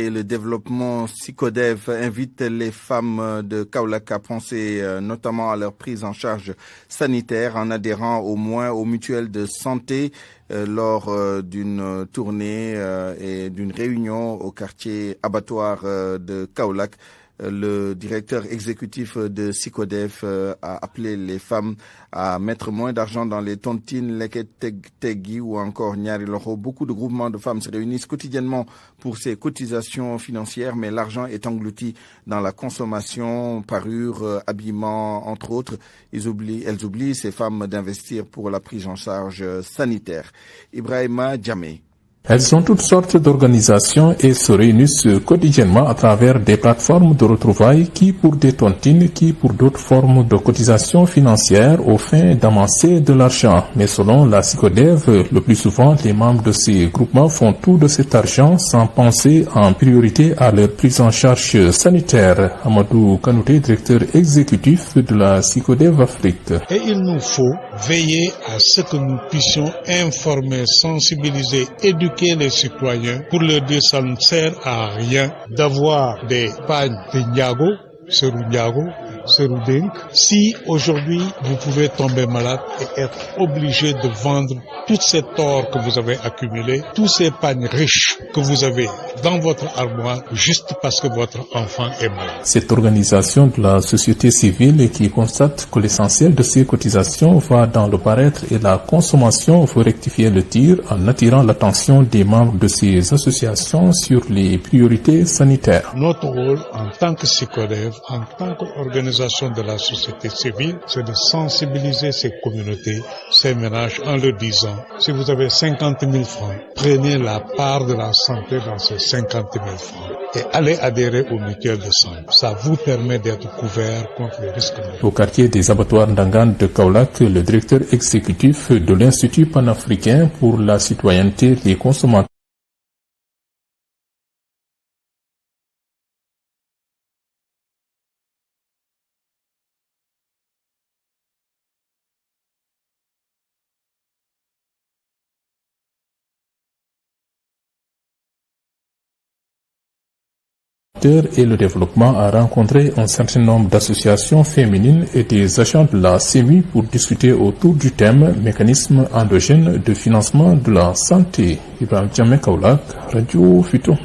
Et le développement SICODEV invite les femmes de Kaolack à penser notamment à leur prise en charge sanitaire en adhérant au moins aux mutuelles de santé lors d'une tournée et d'une réunion au quartier abattoir de Kaolack. Le directeur exécutif de SICODEV a appelé les femmes à mettre moins d'argent dans les tontines, Leket-Tegui ou encore Nyari-Loro. Beaucoup de groupements de femmes se réunissent quotidiennement pour ces cotisations financières, mais l'argent est englouti dans la consommation, parures, habillement, entre autres. Elles oublient, ces femmes, d'investir pour la prise en charge sanitaire. Ibrahima Djamé. Elles ont toutes sortes d'organisations et se réunissent quotidiennement à travers des plateformes de retrouvailles qui pour des tontines, qui pour d'autres formes de cotisations financières au fin d'amasser de l'argent. Mais selon la SICODEV, le plus souvent, les membres de ces groupements font tout de cet argent sans penser en priorité à leur prise en charge sanitaire. Amadou Kanouté, directeur exécutif de la SICODEV Afrique. Et il nous faut veiller à ce que nous puissions informer, sensibiliser, éduquer les citoyens pour leur dire ça ne sert à rien d'avoir des pagnes de Ndiago, Serou Ndiago, Serou Denk. Si aujourd'hui vous pouvez tomber malade et être obligé de vendre tous ces torts que vous avez accumulés, tous ces pagnes riches que vous avez dans votre armoire juste parce que votre enfant est malade. Cette organisation de la société civile qui constate que l'essentiel de ces cotisations va dans le paraître et la consommation veut rectifier le tir en attirant l'attention des membres de ces associations sur les priorités sanitaires. Notre rôle en tant que SICODEV, en tant qu'organisation de la société civile, c'est de sensibiliser ces communautés, ces ménages en leur disant, si vous avez 50 000 francs, prenez la part de la santé dans ces 50 000 francs et allez adhérer aux mutuelles de santé. Ça vous permet d'être couvert contre les risques. Au quartier des abattoirs Ndangan de Kaolack, le directeur exécutif de l'Institut panafricain pour la citoyenneté des consommateurs et le développement a rencontré un certain nombre d'associations féminines et des agents de la CEMI pour discuter autour du thème mécanisme endogène de financement de la santé. Ibrahima Djamé, Kaolack, Radio Futur.